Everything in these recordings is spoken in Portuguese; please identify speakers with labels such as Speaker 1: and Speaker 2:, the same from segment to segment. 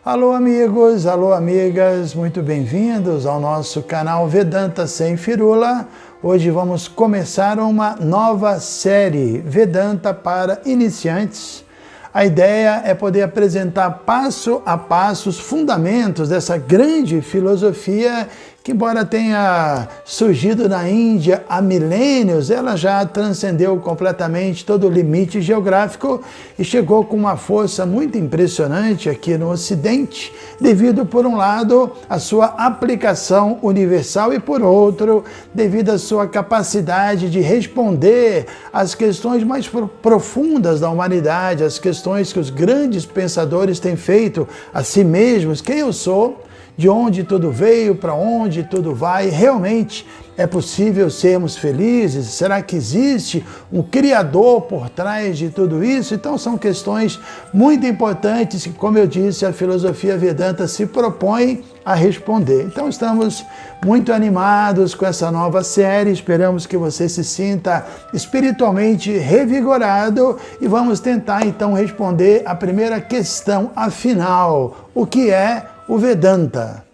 Speaker 1: Alô amigos, alô amigas, muito bem-vindos ao nosso canal Vedanta Sem Firula. Hoje vamos começar uma nova série, Vedanta para Iniciantes. A ideia é poder apresentar passo a passo os fundamentos dessa grande filosofia que, embora tenha surgido na Índia há milênios, ela já transcendeu completamente todo o limite geográfico e chegou com uma força muito impressionante aqui no Ocidente, devido, por um lado, à sua aplicação universal e, por outro, devido à sua capacidade de responder às questões mais profundas da humanidade, às questões que os grandes pensadores têm feito a si mesmos: quem eu sou? De onde tudo veio, para onde tudo vai? Realmente é possível sermos felizes? Será que existe um Criador por trás de tudo isso? Então são questões muito importantes que, como eu disse, a filosofia Vedanta se propõe a responder. Então estamos muito animados com essa nova série, esperamos que você se sinta espiritualmente revigorado e vamos tentar então responder a primeira questão, afinal, o que é o Vedanta?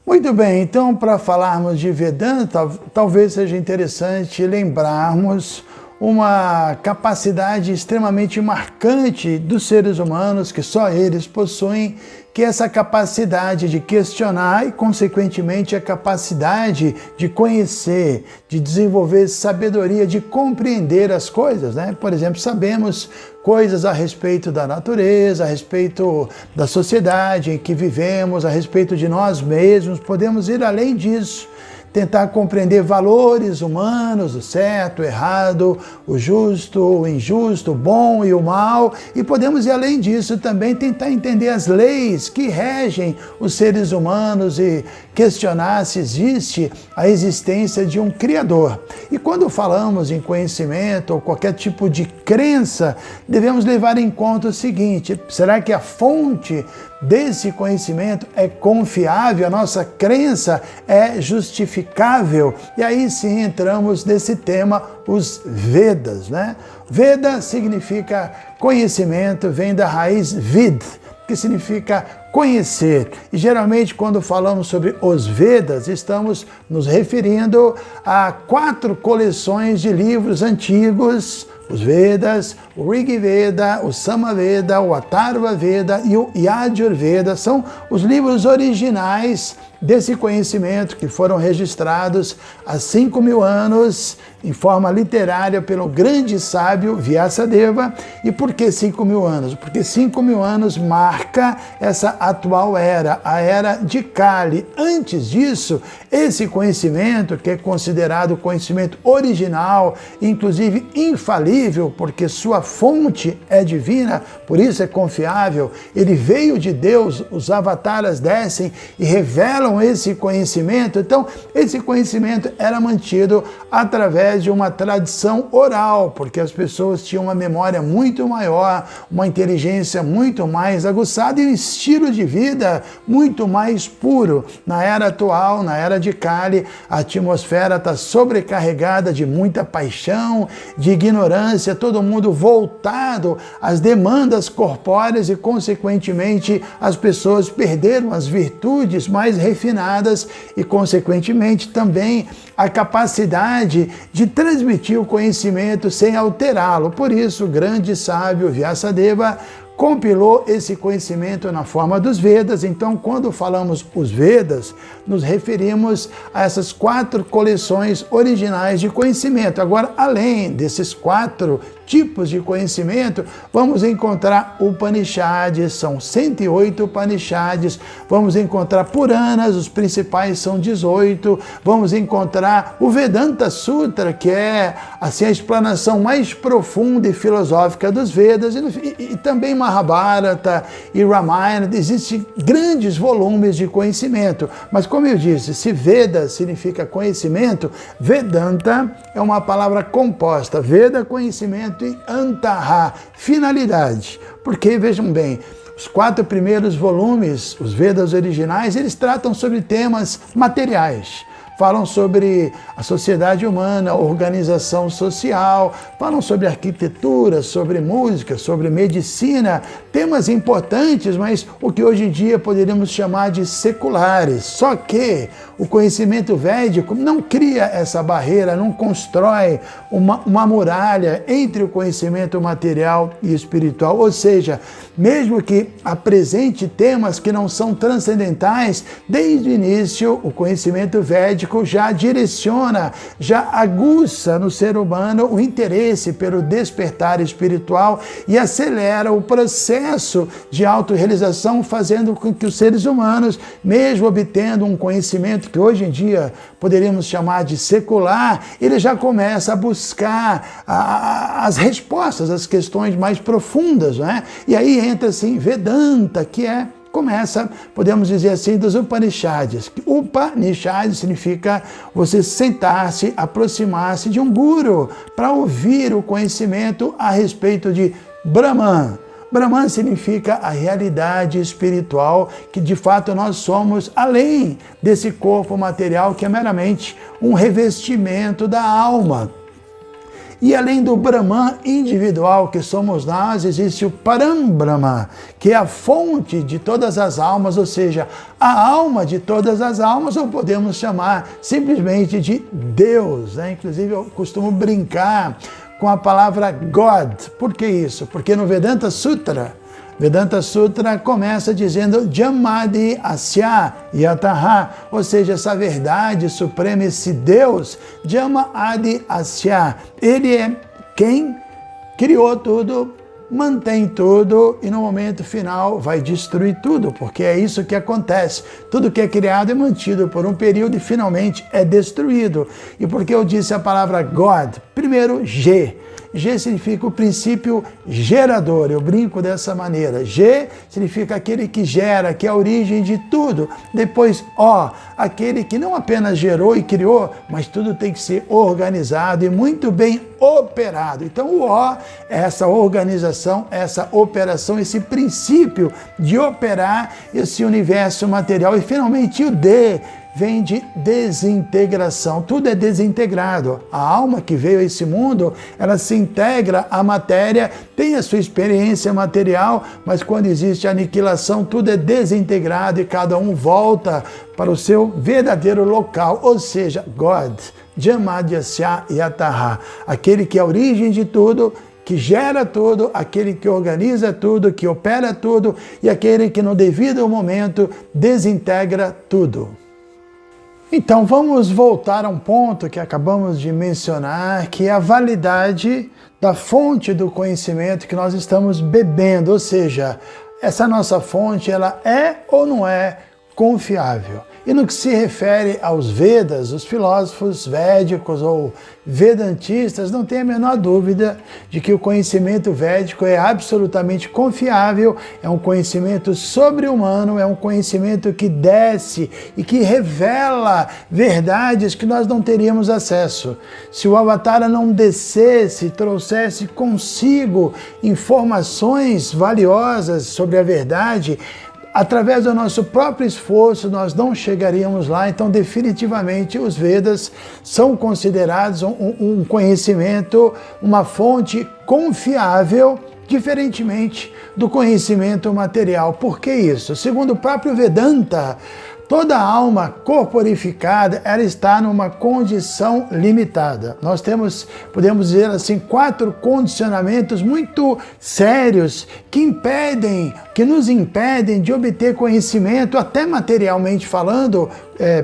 Speaker 1: Muito bem, então para falarmos de Vedanta, talvez seja interessante lembrarmos uma capacidade extremamente marcante dos seres humanos, que só eles possuem, que é essa capacidade de questionar e, consequentemente, a capacidade de conhecer, de desenvolver sabedoria, de compreender as coisas, né? Por exemplo, sabemos coisas a respeito da natureza, a respeito da sociedade em que vivemos, a respeito de nós mesmos, podemos ir além disso. Tentar compreender valores humanos, o certo, o errado, o justo, o injusto, o bom e o mal. E podemos ir além disso também, tentar entender as leis que regem os seres humanos e questionar se existe a existência de um Criador. E quando falamos em conhecimento ou qualquer tipo de crença, devemos levar em conta o seguinte: será que a fonte desse conhecimento é confiável? A nossa crença é justificável? E aí sim entramos nesse tema, os Vedas, né? Veda significa conhecimento, vem da raiz vid, que significa conhecer. E geralmente quando falamos sobre os Vedas, estamos nos referindo a 4 coleções de livros antigos: os Vedas, o Rig Veda, o Sama Veda, o Atharva Veda e o Yajur Veda. São os livros originais desse conhecimento que foram registrados há 5.000 anos em forma literária pelo grande sábio Vyasadeva. E por que 5.000 anos? Porque 5.000 anos marca essa atual era, a era de Kali. Antes disso, esse conhecimento, que é considerado conhecimento original, inclusive infalível, porque sua fonte é divina, por isso é confiável, ele veio de Deus, os avataras descem e revelam esse conhecimento. Então, esse conhecimento era mantido através de uma tradição oral, porque as pessoas tinham uma memória muito maior, uma inteligência muito mais aguçada e um estilo de vida muito mais puro. Na era atual, na era de Kali, a atmosfera está sobrecarregada de muita paixão, de ignorância, todo mundo voltado às demandas corpóreas e, consequentemente, as pessoas perderam as virtudes mais refinadas e, consequentemente, também a capacidade de transmitir o conhecimento sem alterá-lo. Por isso, o grande sábio Vyasadeva compilou esse conhecimento na forma dos Vedas. Então, quando falamos os Vedas, nos referimos a essas 4 coleções originais de conhecimento. Agora, além desses 4 tipos de conhecimento, vamos encontrar Upanishads, são 108 Upanishads, vamos encontrar Puranas, os principais são 18, vamos encontrar o Vedanta Sutra, que é assim, a explanação mais profunda e filosófica dos Vedas, e também Mahabharata e Ramayana. Existem grandes volumes de conhecimento, mas como eu disse, se Veda significa conhecimento, Vedanta é uma palavra composta, Veda, conhecimento, e Antaha, finalidade. Porque, vejam bem, os 4 primeiros volumes, os Vedas originais, eles tratam sobre temas materiais. falam sobre a sociedade humana, organização social, falam sobre arquitetura, sobre música, sobre medicina, temas importantes, mas o que hoje em dia poderíamos chamar de seculares. Só que o conhecimento védico não cria essa barreira, não constrói uma muralha entre o conhecimento material e espiritual. Ou seja, mesmo que apresente temas que não são transcendentais, desde o início o conhecimento védico já direciona, já aguça no ser humano o interesse pelo despertar espiritual e acelera o processo de autorrealização, fazendo com que os seres humanos, mesmo obtendo um conhecimento que hoje em dia poderíamos chamar de secular, ele já começa a buscar as respostas às questões mais profundas, né? E aí entra assim Vedanta, que começa, podemos dizer assim, dos Upanishads. Upanishad significa você sentar-se, aproximar-se de um guru para ouvir o conhecimento a respeito de Brahman. Brahman significa a realidade espiritual, que de fato nós somos além desse corpo material que é meramente um revestimento da alma. E além do Brahman individual que somos nós, existe o Parambrahma, que é a fonte de todas as almas, ou seja, a alma de todas as almas, ou podemos chamar simplesmente de Deus, né? Inclusive eu costumo brincar com a palavra God. Por que isso? Porque no Vedanta Sutra começa dizendo Jamadi Asya Yataha, ou seja, essa verdade suprema, esse Deus, Jamadi Asya, ele é quem criou tudo, mantém tudo e no momento final vai destruir tudo, porque é isso que acontece. Tudo que é criado é mantido por um período e finalmente é destruído. E por que eu disse a palavra God? Primeiro, G. G significa o princípio gerador, eu brinco dessa maneira. G significa aquele que gera, que é a origem de tudo. Depois O, aquele que não apenas gerou e criou, mas tudo tem que ser organizado e muito bem operado. Então o O é essa organização, essa operação, esse princípio de operar esse universo material. E finalmente o D vem de desintegração. Tudo é desintegrado. A alma que veio a esse mundo, ela se integra à matéria, tem a sua experiência material, mas quando existe aniquilação, tudo é desintegrado e cada um volta para o seu verdadeiro local, ou seja, God, Jamadhyasya Yataha, aquele que é a origem de tudo, que gera tudo, aquele que organiza tudo, que opera tudo e aquele que no devido momento desintegra tudo. Então vamos voltar a um ponto que acabamos de mencionar, que é a validade da fonte do conhecimento que nós estamos bebendo, ou seja, essa nossa fonte, ela é ou não é confiável. E no que se refere aos Vedas, os filósofos védicos ou vedantistas não têm a menor dúvida de que o conhecimento védico é absolutamente confiável, é um conhecimento sobre-humano, é um conhecimento que desce e que revela verdades que nós não teríamos acesso. Se o Avatara não descesse, trouxesse consigo informações valiosas sobre a verdade, através do nosso próprio esforço, nós não chegaríamos lá. Então, definitivamente, os Vedas são considerados um conhecimento, uma fonte confiável, diferentemente do conhecimento material. Por que isso? Segundo o próprio Vedanta, toda alma corporificada, ela está numa condição limitada. Nós temos, podemos dizer assim, 4 condicionamentos muito sérios que nos impedem de obter conhecimento, até materialmente falando,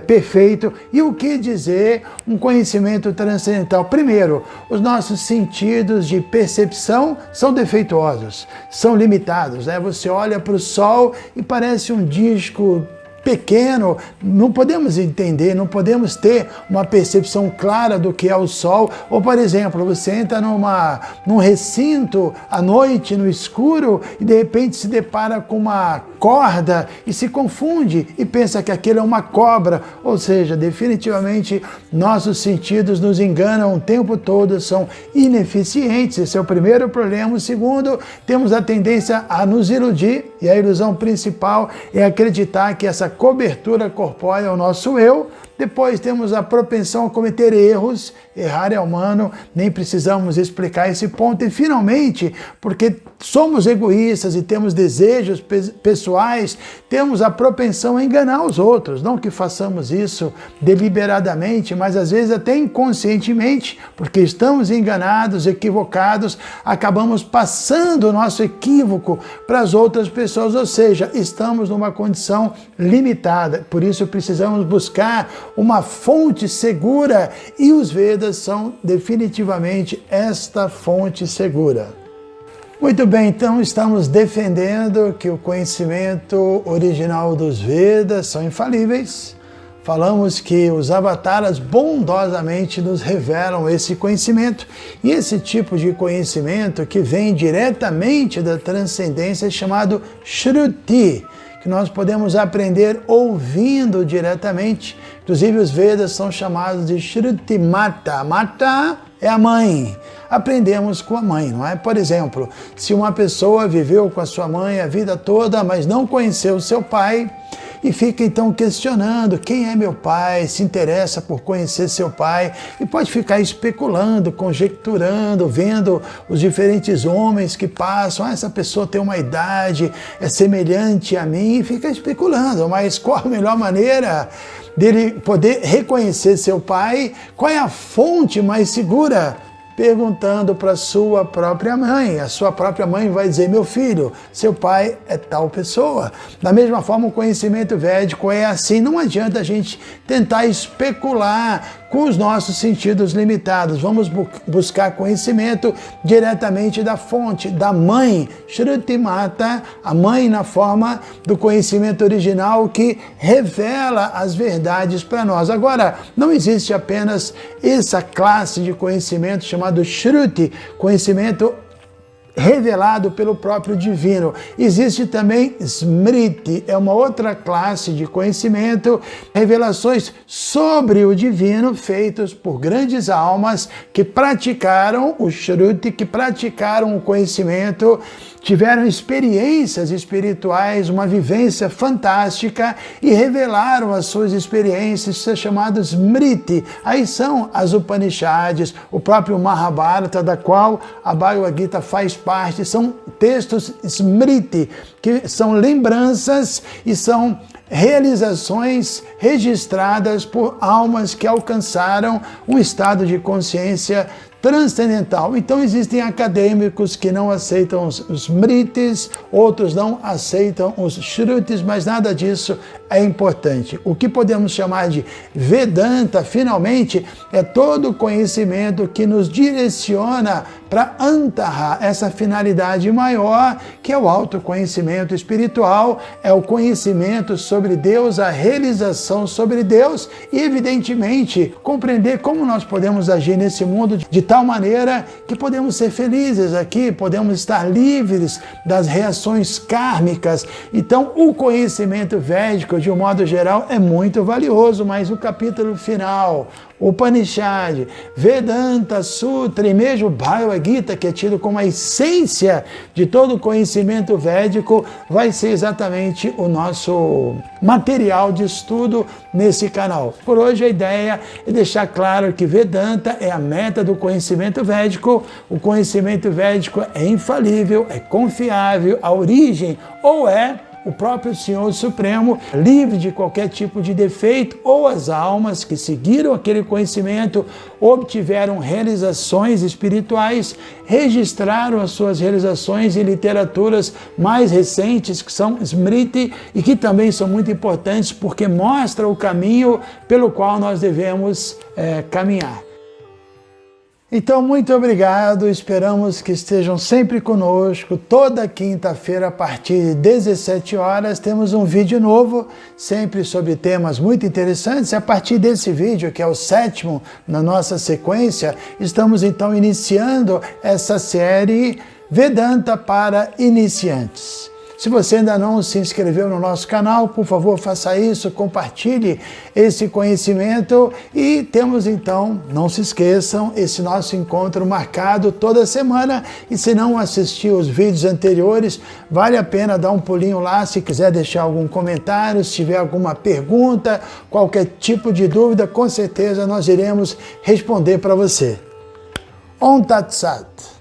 Speaker 1: perfeito. E o que dizer um conhecimento transcendental? Primeiro, os nossos sentidos de percepção são defeituosos, são limitados, né? Você olha para o sol e parece um disco pequeno, não podemos entender, não podemos ter uma percepção clara do que é o sol. Ou, por exemplo, você entra num recinto à noite, no escuro, e de repente se depara com uma corda e se confunde e pensa que aquilo é uma cobra. Ou seja, definitivamente nossos sentidos nos enganam o tempo todo, são ineficientes. Esse é o primeiro problema. O segundo, temos a tendência a nos iludir, e a ilusão principal é acreditar que essa cobertura corpórea é o nosso eu, Depois temos a propensão a cometer erros. Errar é humano, nem precisamos explicar esse ponto. E finalmente, porque somos egoístas e temos desejos pessoais, temos a propensão a enganar os outros. Não que façamos isso deliberadamente, mas às vezes até inconscientemente, porque estamos enganados, equivocados, acabamos passando o nosso equívoco para as outras pessoas, ou seja, estamos numa condição limitada. Por isso precisamos buscar uma fonte segura, e os Vedas são definitivamente esta fonte segura. Muito bem, então estamos defendendo que o conhecimento original dos Vedas são infalíveis. Falamos que os avataras bondosamente nos revelam esse conhecimento, e esse tipo de conhecimento que vem diretamente da transcendência é chamado Shruti, que nós podemos aprender ouvindo diretamente. Inclusive os Vedas são chamados de Shruti Mata. Mata é a mãe. Aprendemos com a mãe, não é? Por exemplo, se uma pessoa viveu com a sua mãe a vida toda, mas não conheceu o seu pai, e fica então questionando quem é meu pai, se interessa por conhecer seu pai, e pode ficar especulando, conjecturando, vendo os diferentes homens que passam. Essa pessoa tem uma idade, é semelhante a mim, e fica especulando. Mas qual a melhor maneira dele poder reconhecer seu pai? Qual é a fonte mais segura? Perguntando para sua própria mãe. A sua própria mãe vai dizer: meu filho, seu pai é tal pessoa. Da mesma forma, o conhecimento védico é assim. Não adianta a gente tentar especular com os nossos sentidos limitados. Vamos buscar conhecimento diretamente da fonte, da mãe, Shruti Mata, a mãe na forma do conhecimento original que revela as verdades para nós. Agora, não existe apenas essa classe de conhecimento chamado Shruti, conhecimento revelado pelo próprio divino. Existe também Smriti, é uma outra classe de conhecimento, revelações sobre o divino feitos por grandes almas que praticaram o Shruti, que praticaram o conhecimento, tiveram experiências espirituais, uma vivência fantástica e revelaram as suas experiências, isso é chamado Smriti. Aí são as Upanishads, o próprio Mahabharata, da qual a Bhagavad Gita faz parte. São textos Smriti, que são lembranças e são realizações registradas por almas que alcançaram um estado de consciência transcendental. Então existem acadêmicos que não aceitam os Smritis, outros não aceitam os Shrutis, mas nada disso é importante. O que podemos chamar de Vedanta, finalmente, é todo o conhecimento que nos direciona para Antara, essa finalidade maior, que é o autoconhecimento espiritual, é o conhecimento sobre Deus, a realização sobre Deus e, evidentemente, compreender como nós podemos agir nesse mundo de tal maneira que podemos ser felizes aqui, podemos estar livres das reações kármicas. Então, o conhecimento védico, de um modo geral, é muito valioso, mas o capítulo final, Upanishad, Vedanta Sutra e mesmo Bhagavad Gita, que é tido como a essência de todo o conhecimento védico, vai ser exatamente o nosso material de estudo nesse canal. Por hoje a ideia é deixar claro que Vedanta é a meta do conhecimento védico. O conhecimento védico é infalível, é confiável, a origem ou é o próprio Senhor Supremo, livre de qualquer tipo de defeito, ou as almas que seguiram aquele conhecimento, obtiveram realizações espirituais, registraram as suas realizações em literaturas mais recentes, que são Smriti, e que também são muito importantes porque mostram o caminho pelo qual nós devemos caminhar. Então, muito obrigado, esperamos que estejam sempre conosco. Toda quinta-feira, a partir de 17 horas, temos um vídeo novo, sempre sobre temas muito interessantes. E a partir desse vídeo, que é o 7º na nossa sequência, estamos então iniciando essa série Vedanta para iniciantes. Se você ainda não se inscreveu no nosso canal, por favor, faça isso, compartilhe esse conhecimento e temos então, não se esqueçam, esse nosso encontro marcado toda semana e se não assistiu os vídeos anteriores, vale a pena dar um pulinho lá se quiser deixar algum comentário, se tiver alguma pergunta, qualquer tipo de dúvida, com certeza nós iremos responder para você. Om Tat Sat.